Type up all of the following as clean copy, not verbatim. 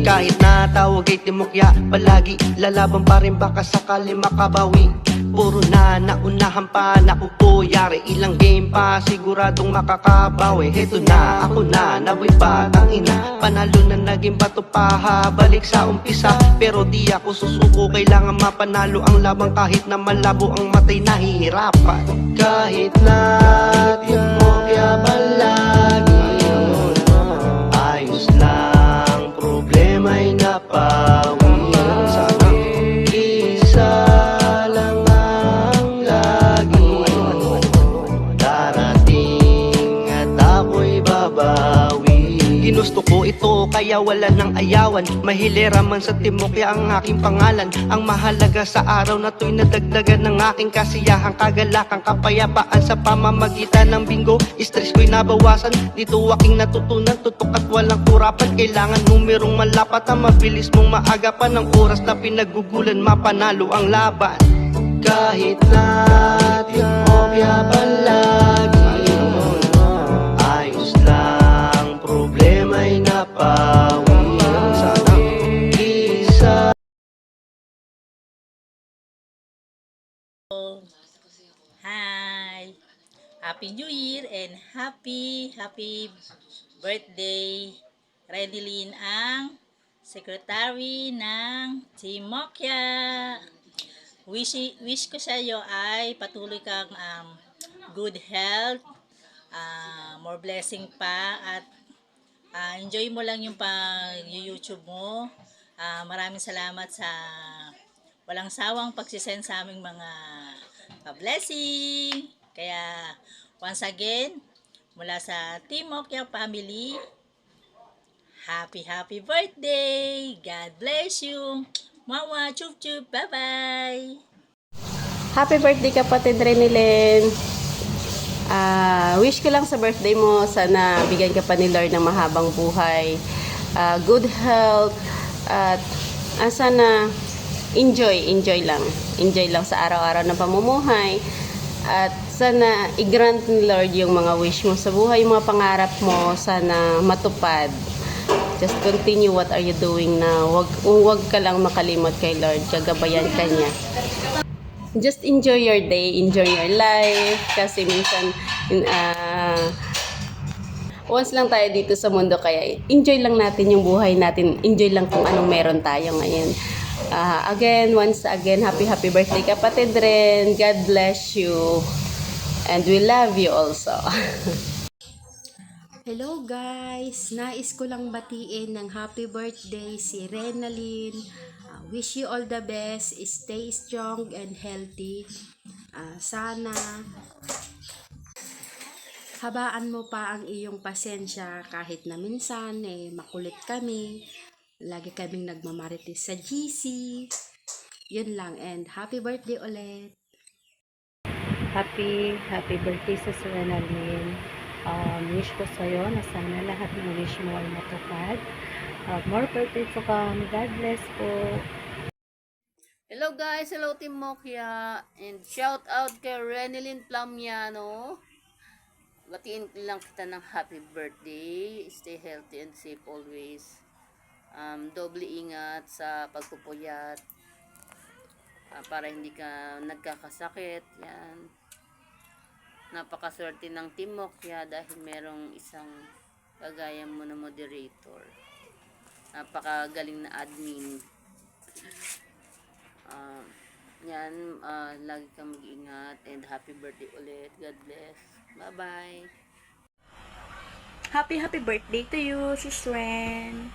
Kahit na tawag ay timokya, palagi lalaban pa rin baka sakali makabawi. Puro na naunahan pa, naku po, yari ilang game pa, siguradong makakabawi. Heto na, ako na, naboy pa, tangina, panalo na naging bato pa, balik sa umpisa. Pero di ako susuko, kailangan mapanalo ang labang kahit na malabo ang matay, nahihirapan. Kahit na timokya palagi, ayos lang, problema'y napawi. Ginusto ko ito kaya wala nang ayawan, mahilera man sa timokya ang aking pangalan. Ang mahalaga sa araw na to'y nadagdagan ng aking kasiyahan, kagalakan, kapayapaan sa pamamagitan ng bingo. Stress ko'y nabawasan, dito aking natutunan, tutok at walang kurapan. Kailangan numerong malapat na mabilis mong maagapan, ng oras na pinagugulan mapanalo ang laban. Kahit na timokya palagi, ayos lang, problema'y napawi. Sanang isa. Hi! Happy New Year and happy birthday, Redilyn, ang secretary ng Timokya. Wish ko sa iyo ay patuloy kang good health, more blessing pa, at enjoy mo lang yung pag-YouTube mo. Maraming salamat sa walang sawang pagsisend sa aming mga blessing. Kaya once again, mula sa Timokya family, happy birthday! God bless you! Mama, chup chup, bye bye! Happy birthday kapatid Renilyn. Wish ko lang sa birthday mo, sana bigyan ka pa ni Lord ng mahabang buhay, good health, at sana enjoy lang sa araw-araw na pamumuhay, at sana i-grant ni Lord yung mga wish mo sa buhay, yung mga pangarap mo sana matupad. Just continue what are you doing now. Wag ka lang makalimot kay Lord, kagabayan ka niya. Just enjoy your day, enjoy your life, kasi minsan once lang tayo dito sa mundo, kaya enjoy lang natin yung buhay natin, enjoy lang kung anong meron tayo ngayon. Once again, happy birthday kapatid Ren. God bless you, and we love you also. Hello guys! Nais ko lang batiin ng happy birthday si Renalyn. Wish you all the best. Stay strong and healthy. Sana habaan mo pa ang iyong pasensya kahit na minsan makulit kami. Lagi kaming nagmamarites sa GC. Yun lang, and happy birthday ulit. Happy birthday sa Renalyn. Wish ko sa'yo na sana lahat ng wish mo ay matupad. More birthday to come. God bless po. Hello guys, hello Team Mokya, and shout out kay Renilyn Plamiano. Batiin lang kita ng happy birthday. Stay healthy and safe always. Doble ingat sa pagpupuyat, para hindi ka nagkakasakit. Yan. Napakaswerte ng Team Mokya dahil merong isang kagaya mo na moderator. Napakagaling na admin. Yan, lagi kang mag-ingat, and happy birthday ulit. God bless. Bye-bye. Happy birthday to you, Sis Ren.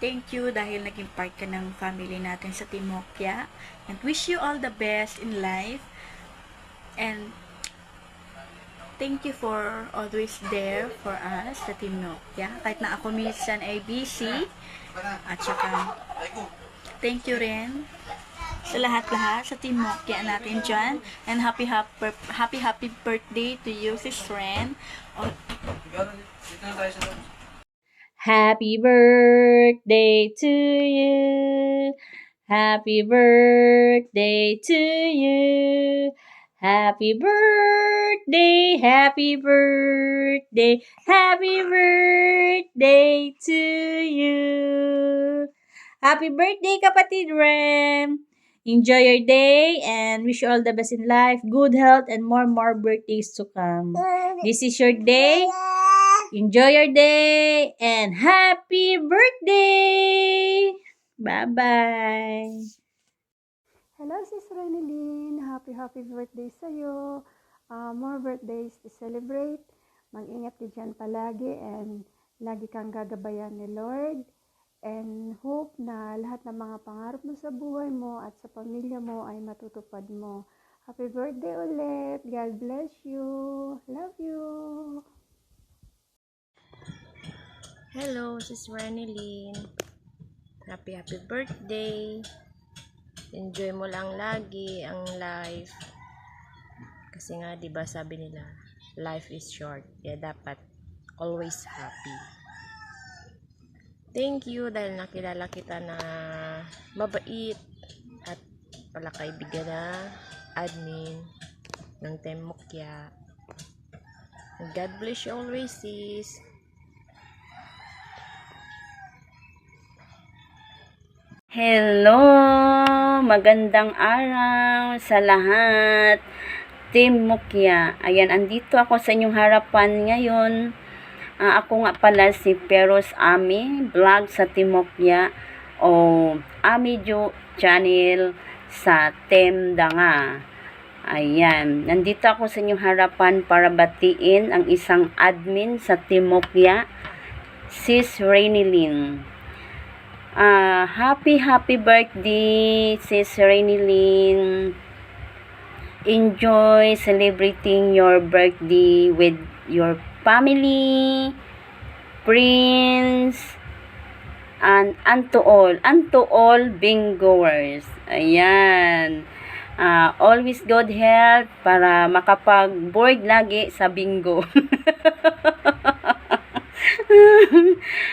Thank you dahil naging part ka ng family natin sa Timokya. And wish you all the best in life. And thank you for always there for us sa Timokya. Kahit na ako minsan ay busy. At saka, thank you rin sa lahat-lahat sa Timokya natin dyan. And happy birthday to you, Sis Ren. Happy birthday to you. Happy birthday to you. Happy birthday, happy birthday, happy birthday to you. Happy birthday, kapatid Rem! Enjoy your day and wish you all the best in life, good health, and more birthdays to come. This is your day. Enjoy your day and happy birthday! Bye-bye! Hello, Sis Renilyn. Happy birthday sa'yo. More birthdays to celebrate. Mag-ingat ka dyan palagi and lagi kang gagabayan ni Lord. And hope na lahat ng mga pangarap mo sa buhay mo at sa pamilya mo ay matutupad mo. Happy birthday ulit. God bless you. Love you. Hello, Sis Renilyn. Happy birthday. Enjoy mo lang lagi ang life. Kasi nga, 'di ba, sabi nila, life is short. Kaya dapat always happy. Thank you dahil nakilala kita na mabait at pala kaibigan na admin ng Team Mokya. God bless you always, sis. Hello! Magandang araw sa lahat. Team Mokya. Ayan, andito ako sa inyong harapan ngayon. Ako nga pala si Peros Ami, vlog sa Team Mokya o Ami Jo channel sa Team Danga. Ayan, nandito ako sa inyong harapan para batiin ang isang admin sa Team Mokya, Sis Renilyn. Happy birthday, Sis Renilyn. Enjoy celebrating your birthday with your family, friends, and to all bingoers. Ayan. Always good health para makapag-board lagi sa bingo.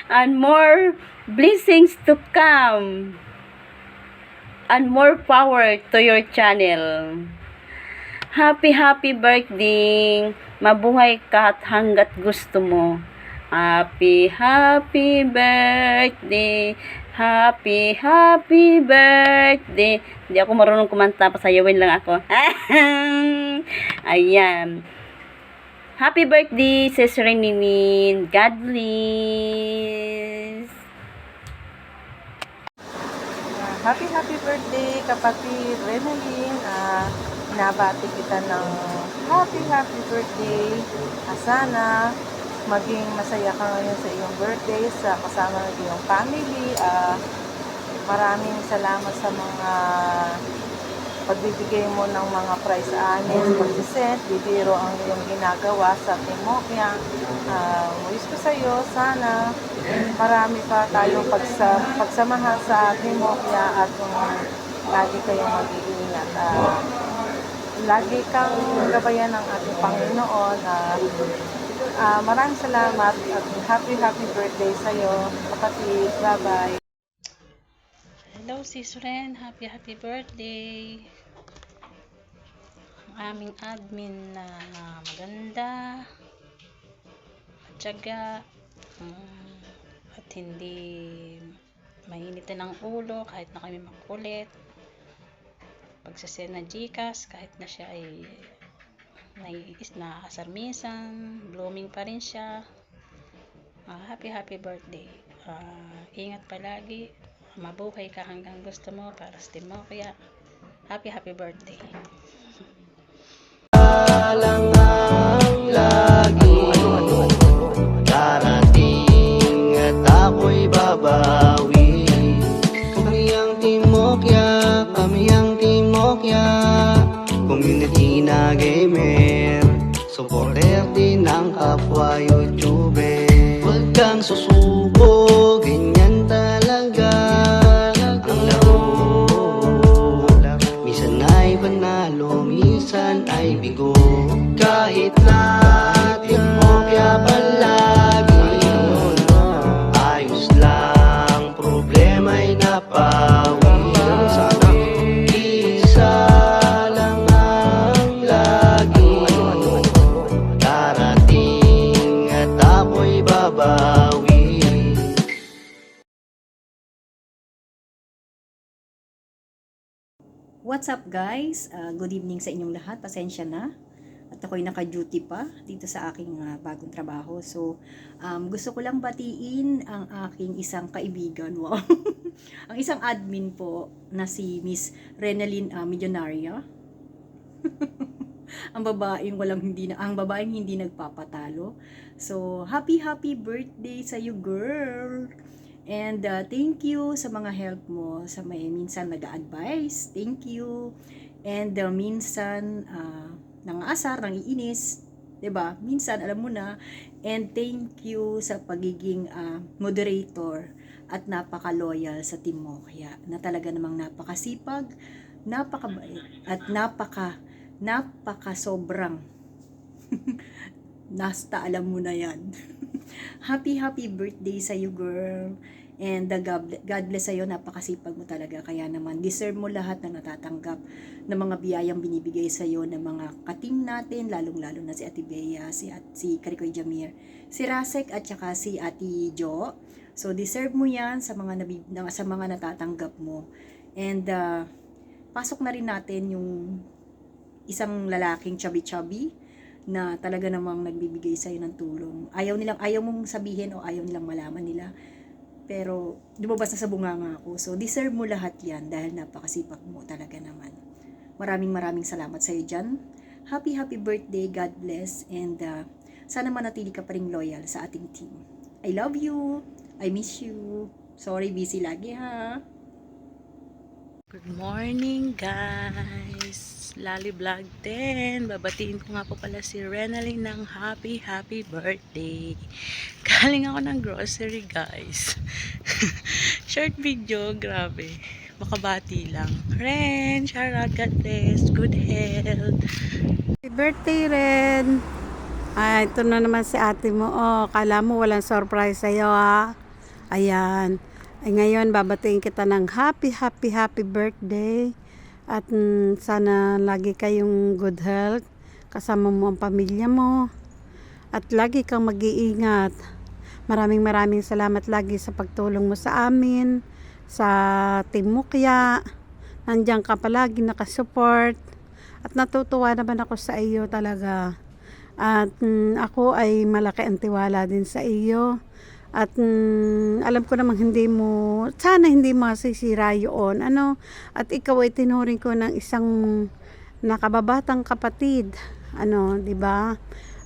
And more blessings to come. And more power to your channel. Happy birthday. Mabuhay ka at hanggat gusto mo. Happy birthday. Happy birthday. Hindi ako marunong kumanta, pasayawin lang ako. Ayan. Happy birthday, Sis Renilyn. God bless. Happy birthday, kapatid Renilyn. Nabati kita ng happy birthday. Sana maging masaya ka ngayon sa iyong birthday sa kasama ng iyong family. Maraming salamat sa mga pagbibigay mo ng mga prize anis, pagsisend, bibiro ang iyong ginagawa sa Team Mokya. Wish ko sa iyo, sana marami pa tayong pagsamahan sa Team Mokya at lagi kayong mag-iingat. Lagi kang gabayan ng ating Panginoon. Maraming salamat at happy birthday sa iyo, kapatid. Bye-bye. Hello, Sis Ren. Happy birthday. Ang aming admin na maganda, matyaga, at hindi mainitin ang ulo kahit na kami makulit. Pagsasend na Gcash kahit na siya ay nakasarmisan, blooming pa rin siya. Happy birthday. Ingat palagi. Mabuhay ka hanggang gusto mo para sa Team Mokya. Happy birthday. Lang ang lagi darating at ako'y babawi. Kami ang Team Mokya, community na gamer, supporter din ng kapwa YouTuber. Huwag kang susuko, ganyan talaga ang laro. Minsan ay panalo, minsan ay bigo. What's up guys? Good evening sa inyong lahat. Pasensya na. At ako'y naka-duty pa dito sa aking bagong trabaho. So, gusto ko lang batiin ang aking isang kaibigan. Wow. Ang isang admin po na si Miss Renalyn Millonaria. Ang babaeng hindi nagpapatalo. So, happy birthday sa you, girl. And thank you sa mga help mo sa minsan nag-a-advise. Thank you. And minsan nangaasar, nangiinis, 'di ba? Minsan alam mo na. And thank you sa pagiging moderator at napaka-loyal sa Team Mokya, na talaga namang napakasipag, napakabait at napaka sobrang nasta alam mo na 'yan. Happy birthday sa you, girl. And God bless sa'yo, napakasipag mo talaga. Kaya naman, deserve mo lahat ng natatanggap ng mga biyayang binibigay sa'yo ng mga katim natin, lalong-lalo na si Ate Bea, si Karikoy Jamir, si Rasek, at saka si Ate Jo. So, deserve mo yan sa mga natatanggap mo. And, pasok na rin natin yung isang lalaking chubby-chubby na talaga namang nagbibigay sa'yo ng tulong. Ayaw mong sabihin o ayaw nilang malaman nila. Pero, lumabas na sa bunganga ako. So, deserve mo lahat yan dahil napakasipag mo talaga naman. Maraming salamat sa iyo dyan. Happy birthday, God bless, and sana manatili ka pa rin loyal sa ating team. I love you. I miss you. Sorry, busy lagi ha. Good morning guys! Lali Vlog 10. Babatiin ko nga po pala si Renalyn ng happy birthday. Galing ako ng grocery guys. Short video, grabe. Makabati lang. Ren, shoutout, God bless, good health. Happy birthday, Ren! Ay, ito na naman si ate mo. Oh, kala mo walang surprise sa'yo, ha? Ayan. Ay, ngayon, babatiin kita ng happy birthday. At sana lagi kayong good health. Kasama mo ang pamilya mo. At lagi kang mag-iingat. Maraming salamat lagi sa pagtulong mo sa amin. Sa Team Mokya. Nandiyan ka palagi nakasupport. At natutuwa naman ako sa iyo talaga. At ako ay malaki ang tiwala din sa iyo. At alam ko namang sana hindi masisira yun. At ikaw ay tinuring ko ng isang nakababatang kapatid. Di ba?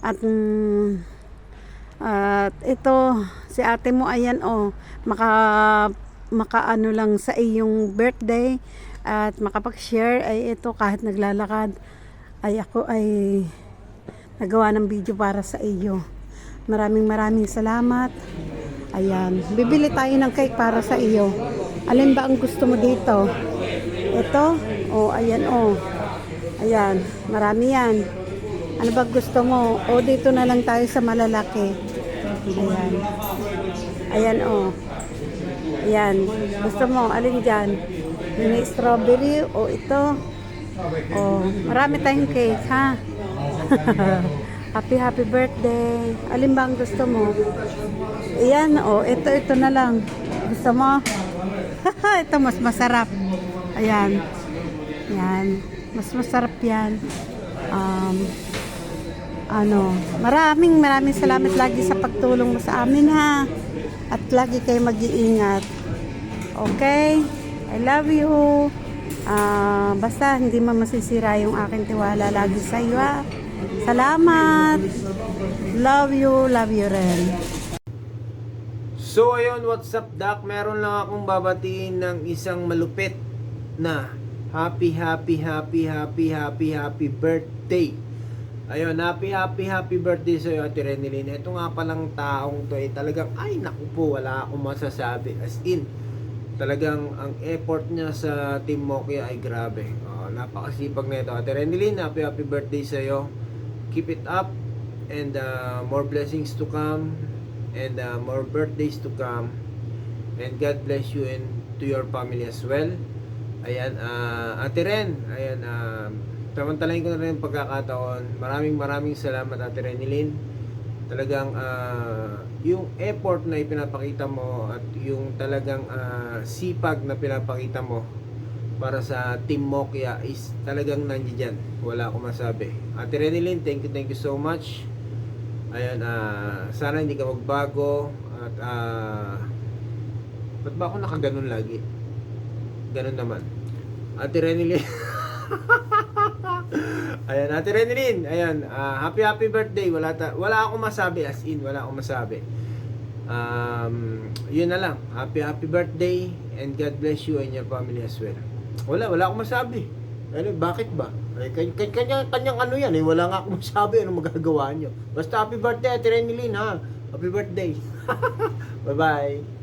At ito, si ate mo, ayan, makaano lang sa iyong birthday at makapag-share ay ito kahit naglalakad ay ako ay nagawa ng video para sa iyo. Maraming salamat. Ayan, bibili tayo ng cake para sa iyo. Alin ba ang gusto mo dito? Ito? Ayan, Ayan, marami yan. Ano ba gusto mo? Dito na lang tayo sa malalaki. Ayan. Ayan, Ayan, gusto mo, alin dyan? Yung strawberry o ito? Marami tayong cake, ha? Happy birthday. Alin ba ang gusto mo? Ayan, ito na lang. Gusto mo? Ito mas masarap. Ayan. Yan. Mas masarap yan. Maraming salamat lagi sa pagtulong mo sa amin, ha? At lagi kayo mag-iingat. Okay? I love you. Basta hindi masisira yung aking tiwala lagi sa iyo, ha? Salamat. Love you rin. So ayun, what's up Doc? Meron lang akong babatiin ng isang malupit na happy birthday. Ayun, happy birthday sa iyo, Ate Renalyn. Ito nga palang taong to ay talagang naku po, wala akong masasabi. As in, talagang ang effort niya sa Team Mokya ay grabe. Napakasipag na ito. Ate Renalyn, happy birthday sa iyo. Keep it up and more blessings to come and more birthdays to come, and God bless you and to your family as well. Ayan, Ate Ren, ayan, samantalahin ko na rin yung pagkakataon. Maraming salamat, Ate Renalyn. Talagang yung effort na ipinapakita mo at yung talagang sipag na pinapakita mo para sa Team Mokya is talagang nandiyan. Wala akong masabi. Ate Renilyn, thank you so much. Ayan, sana hindi ka magbago at ba't ba ako nakaganon lagi? Ganon naman. Ate Renilyn. Ayan, Ate Renilyn. Ayan, happy birthday. Wala akong masabi, as in, wala akong masabi. Yun na lang. Happy birthday and God bless you and your family as well. Wala akong masabi. Ano, bakit ba? Kanyang ano yan eh. Wala nga akong masabi. Ano magagawa nyo? Basta happy birthday, Ate Renilyn, ha? Happy birthday. Bye-bye.